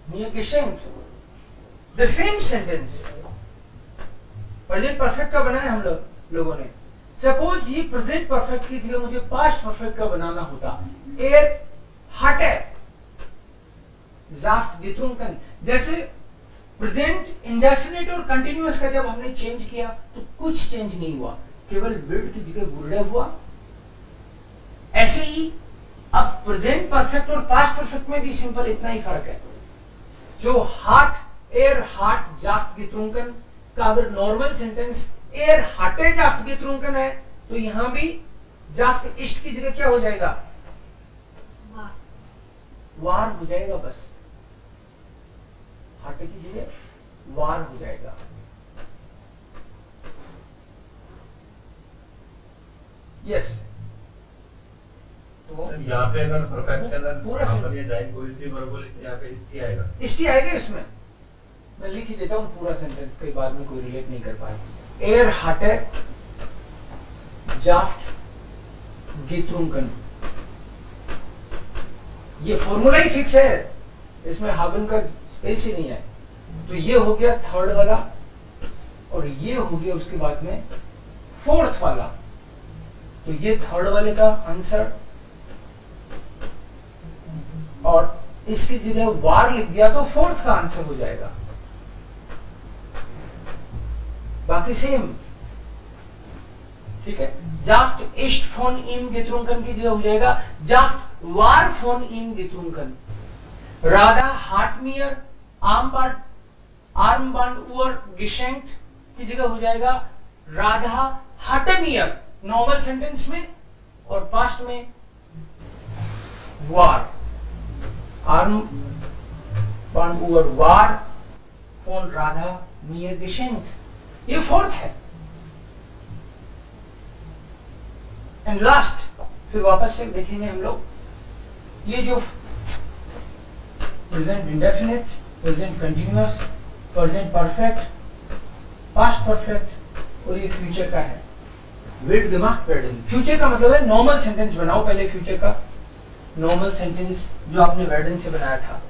mir geschenkt, the same sentence, present perfect का बनाया हम लोगों ने। सपोज ये प्रेजेंट परफेक्ट की जगह मुझे पास्ट परफेक्ट का बनाना होता, एर hatte saft getrunken। जैसे प्रेजेंट इंडेफिनिट और कंटिन्यूअस का जब हमने चेंज किया तो कुछ चेंज नहीं हुआ, केवल विड की जगह वुल्डे हुआ। ऐसे ही अब प्रेजेंट परफेक्ट और पास्ट परफेक्ट में भी सिंपल इतना ही फर्क है। जो हार्ट एर हार्ट जाफ्ट getrunken का अगर नॉर्मल सेंटेंस एर hatte जाफ्ट getrunken है तो यहां भी जाफ्ट इष्ट की जगह क्या हो जाएगा, वार हो जाएगा। बस hatte की जगह वार हो जाएगा। यस तो यहाँ पे अगर परफेक्ट के अंदर पूरा यहाँ पर ये जाइन कोई सी वर्बल यहाँ पे इसकी आएगा, इसकी आएगा इसमें। मैं लिख ही देता हूँ पूरा सेंटेंस, कई बार में कोई रिलेट नहीं कर पाए। एर hatte जाफ्ट getrunken, ये फॉर्मूला ही फिक्स है, इसमें हाबन का स्पेस ही नहीं है। तो ये हो गया थर्ड वाला और ये हो गया उसके बाद में फोर्थ वाला। तो ये थर्ड वाले का आंसर, और इसकी जगह वार लिख दिया तो फोर्थ का आंसर हो जाएगा। बाकी सेम, ठीक है। जाफ्ट इष्ट फोन इन getrunken की जगह हो जाएगा जाफ्ट वार फोन इन getrunken। राधा हाट मियर आर्मबैंड उर geschenkt की जगह हो जाएगा Radha hatte mir normal sentence में, और पास्ट में वार आर्मबैंड उर वार फोन राधा mir geschenkt। ये फोर्थ है। एंड लास्ट, फिर वापस से देखेंगे हम लोग, ये जो present indefinite, present continuous, present perfect, past perfect और ये फ्यूचर का है। विल्ड दिमाग वर्डन, फ्यूचर का मतलब है नॉर्मल सेंटेंस बनाओ पहले, फ्यूचर का नॉर्मल सेंटेंस जो आपने वर्डन से बनाया था।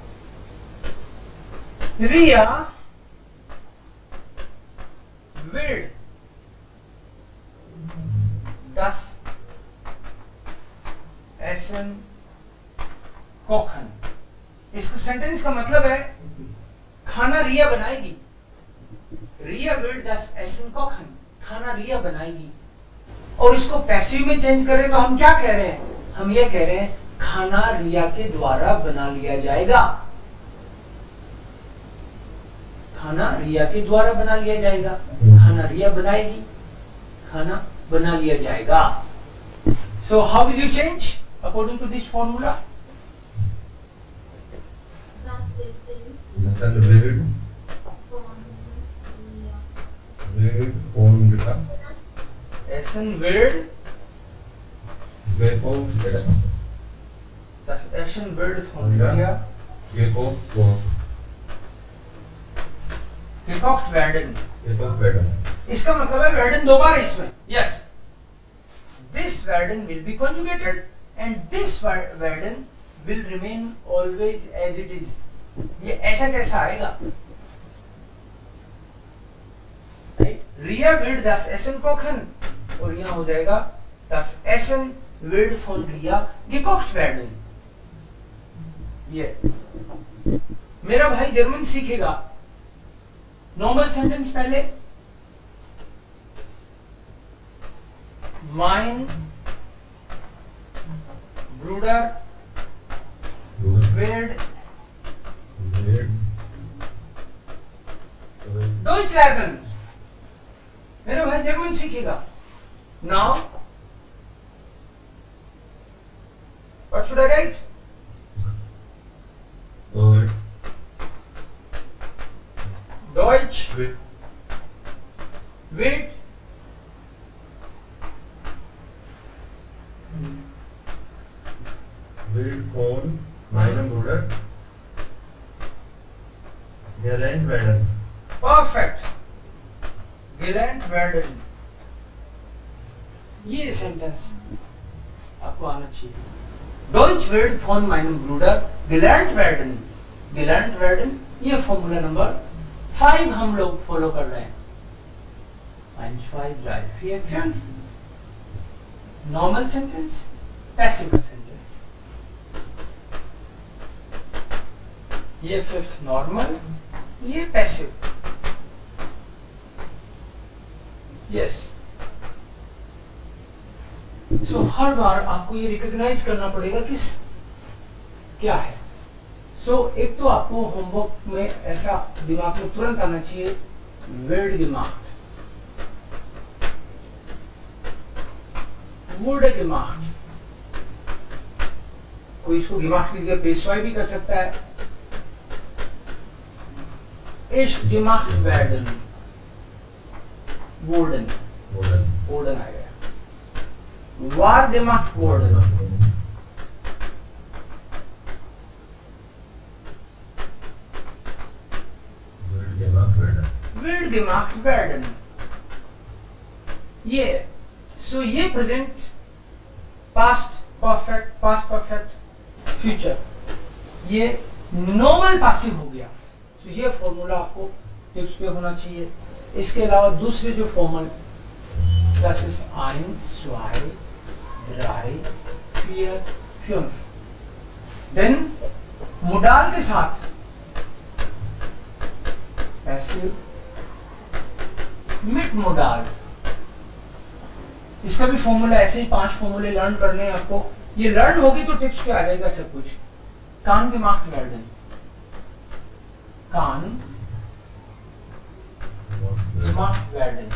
रिया विल्ड 10 एसन कोखन। इस सेंटेंस का मतलब है खाना रिया बनाएगी। रिया विल्ड 10 एसन कोखन, खाना रिया बनाएगी। और इसको पैसिव में चेंज करें तो हम क्या कह रहे हैं, हम ये कह रहे हैं खाना रिया के द्वारा बना लिया जाएगा। खाना रिया के द्वारा बना लिया जाएगा, खाना रिया बनाएगी, खाना बना लिया जाएगा। So how will you change according to this formula? Then read on the Essen wird das Essen wird von Ria gekocht werden। इसका मतलब है werden दो बार इसमें। Yes, this werden will be conjugated and this werden will remain always as it is। ये ऐसा कैसा आएगा? Ria wird das Essen kochen और यहाँ हो जाएगा das Essen wird von Ria gekocht werden। ये मेरा भाई जर्मन सीखेगा, नॉर्मल सेंटेंस पहले mein Bruder wird Deutsch lernen। मेरा भाई जर्मन सीखेगा। Now what should I write? Deutsch wird von meinem Bruder gelernt werden। Perfect, gelernt werden। ये sentence आपको आना चाहिए। Deutsch wird von meinem Bruder gelernt werden. Gelernt werden, ये formula number 5 हम लोग फॉलो कर रहे हैं. 1, 2, 3, 4, 5. Normal sentence, passive sentence. ये फिफ्थ नॉर्मल, ये पैसिव. यस. सो हर बार आपको ये रिकॉग्नाइज करना पड़ेगा कि क्या है. सो एक तो आपको होमवर्क में ऐसा दिमाग में तुरंत आना चाहिए, वर्ड gemacht, wurde gemacht. कोई इसको gemacht की जगह पेशवाई भी कर सकता है. ist gemacht werden, wurden, wurden आ गया. war gemacht worden, wird gemacht werden. ये सो ये present, past perfect, past perfect, future, ये नॉर्मल पासिव हो गया. तो ये फॉर्मूला आपको टिप्स पे होना चाहिए. इसके अलावा दूसरे जो formal, das ist 1, 2, 3, 4, 5. Then modal के साथ पैसिव, मिड मोडाल. इसका भी फॉर्मूला ऐसे ही 5 फॉर्मूले लर्न करने हैं आपको. ये लर्न होगी तो टिप्स पे आ जाएगा सब कुछ. कान gemacht werden, कान gemacht werden.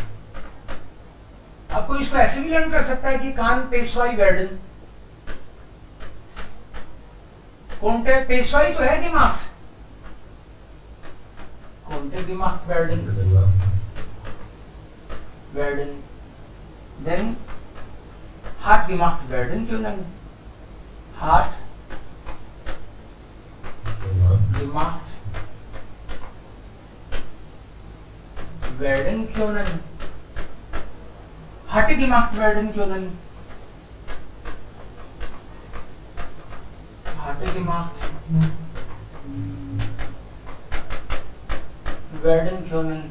आपको इसको ऐसे भी लर्न कर सकता है कि कान पेशवाई werden. कौनटे पेशवाई तो है gemacht, कौनटे gemacht werden, werden. Then hart gemacht werden können, hart gemacht werden können, hart gemacht werden können, hart gemacht werden können,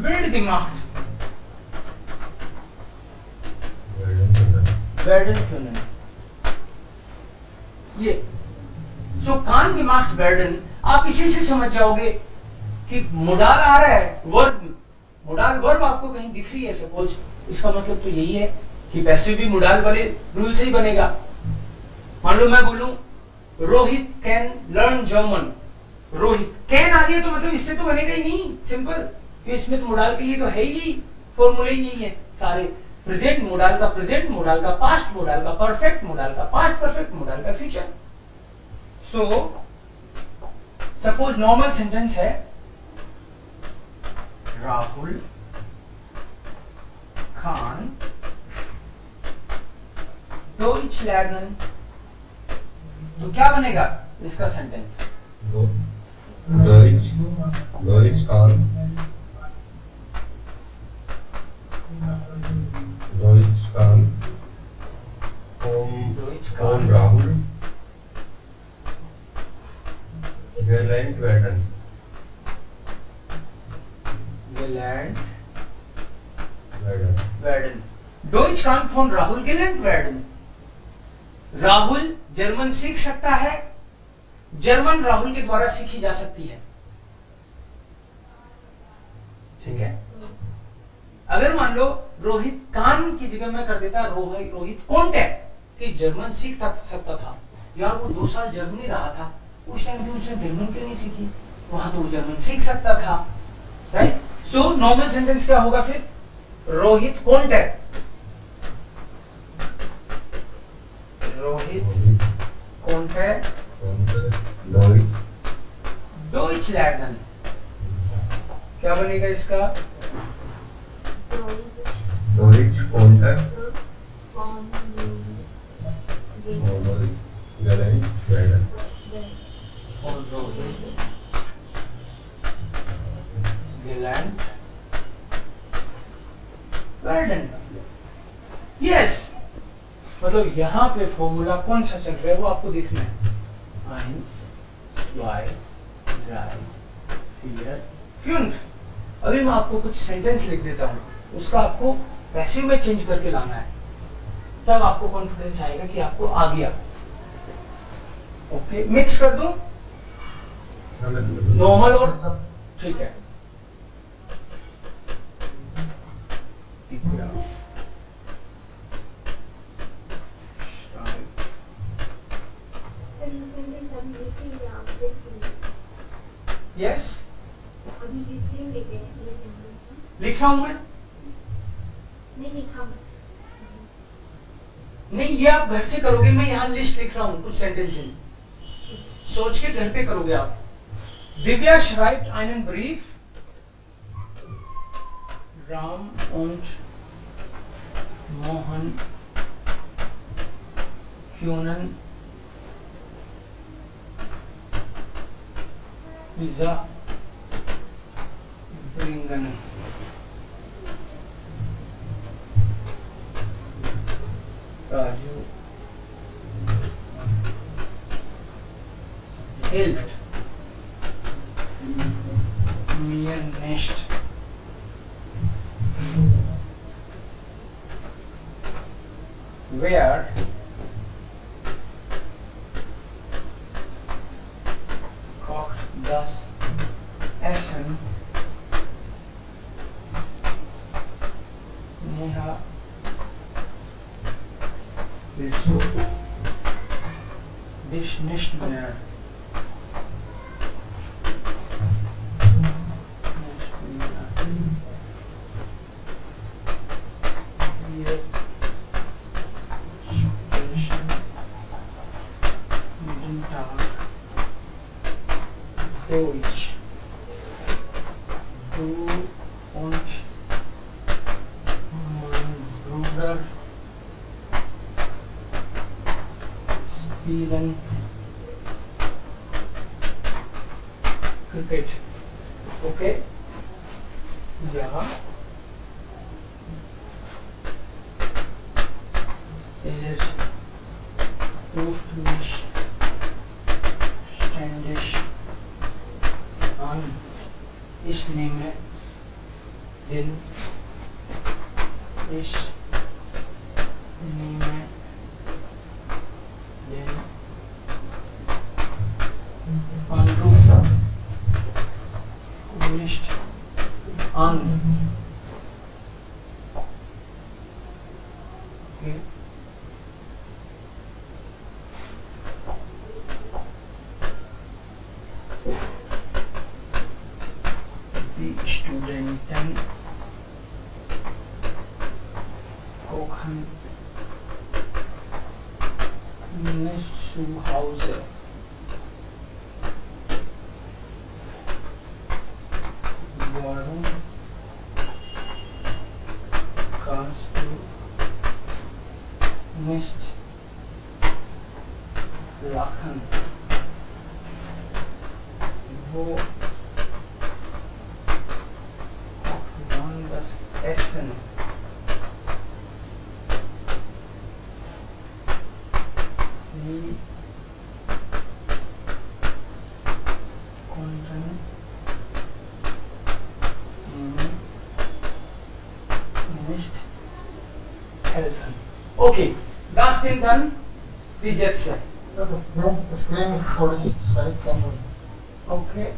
wird gemacht werden können. ये सो कान gemacht werden, आप इसी से समझ जाओगे कि मोडाल आ रहा है, वर्ब, मोडाल वर्ब आपको कहीं दिख रही है सपोज, इसका मतलब तो यही है कि पैसिव भी मोडाल वाले रूल से ही बनेगा. मान लो मैं बोलूं Rohit can learn German. Rohit can आ गया तो मतलब इससे तो बनेगा ही नहीं, सिंपल. इसमें तो मोडाल के लिए तो है ही, फॉर्मूले ही यही है सारे. प्रेजेंट मोडाल का प्रेजेंट, मोडाल का पास्ट, मोडाल का परफेक्ट, मोडाल का पास्ट परफेक्ट, मोडाल का future. So suppose normal sentence है, राहुल खान डॉइच लर्नन. तो क्या बनेगा इसका sentence? Deutsch kann von Rahul gelernt werden. Gelernt werden. Deutsch kann von Rahul gelernt werden. Rahul German सीख सकता है, जर्मन राहुल के द्वारा सीखी जा सकती है. ठीक है. अगर मान लो रोहित कान की जगह मैं कर देता रोहित कॉन्टे, कि जर्मन सीख सकता था. यार वो 2 साल जर्मनी रहा था, उस टाइम पे उसने जर्मन क्यों नहीं सीखी? वहां तो वो जर्मन सीख सकता था. राइट. सो नॉर्मल सेंटेंस क्या होगा फिर? रोहित कॉन्टे, रोहित कॉन्टे डॉइच लर्नन. क्या बनेगा इसका? Deutsch konnte gelernt werden. Gelernt werden. Yes, मतलब यहाँ पे फॉर्मूला कौन सा चल रहा है वो आपको देखना है। eins, zwei, drei, vier, fünf। अभी मैं आपको कुछ सेंटेंस लिख देता हूँ, उसका आपको पैसिव में चेंज करके लाना है, तब आपको कॉन्फिडेंस आएगा कि आपको आ गया। ओके, मिक्स कर दूं नॉर्मल और ठीक है। सर ये सेंटेंस अभी लिखेंगे आप सिर्फ यस, अभी लिखेंगे क्या ये सेंटेंस? लिख रहा हूं मैं। नहीं लिखा नहीं, ये आप घर से करोगे, मैं यहाँ लिस्ट लिख रहा हूँ कुछ सेंटेंसेस, सोच के घर पे करोगे आप। Divya schreibt einen Brief, Ram und Mohan können Pizza bringen. Raju hilft mir nicht. Wer kocht das Essen? Neha, willst du dich nicht mehr wir sprechen jeden Tag Deutsch. Du und mein Bruder spielen Cricket. Okay? Ja. Er ruft mich ständig an. Ich nehme den. Ich nehme den Anruf nicht an. Okay. Die Studenten kochen nicht zu Hause. Warum kannst du nicht lachen? Wo kocht man das Essen? Sie konnten ihnen nicht helfen. Okay, das sind dann die Sätze. Screen थोड़ी सी size कम हो Okay.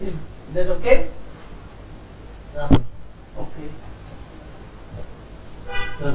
Is that okay? गई। Okay. Sir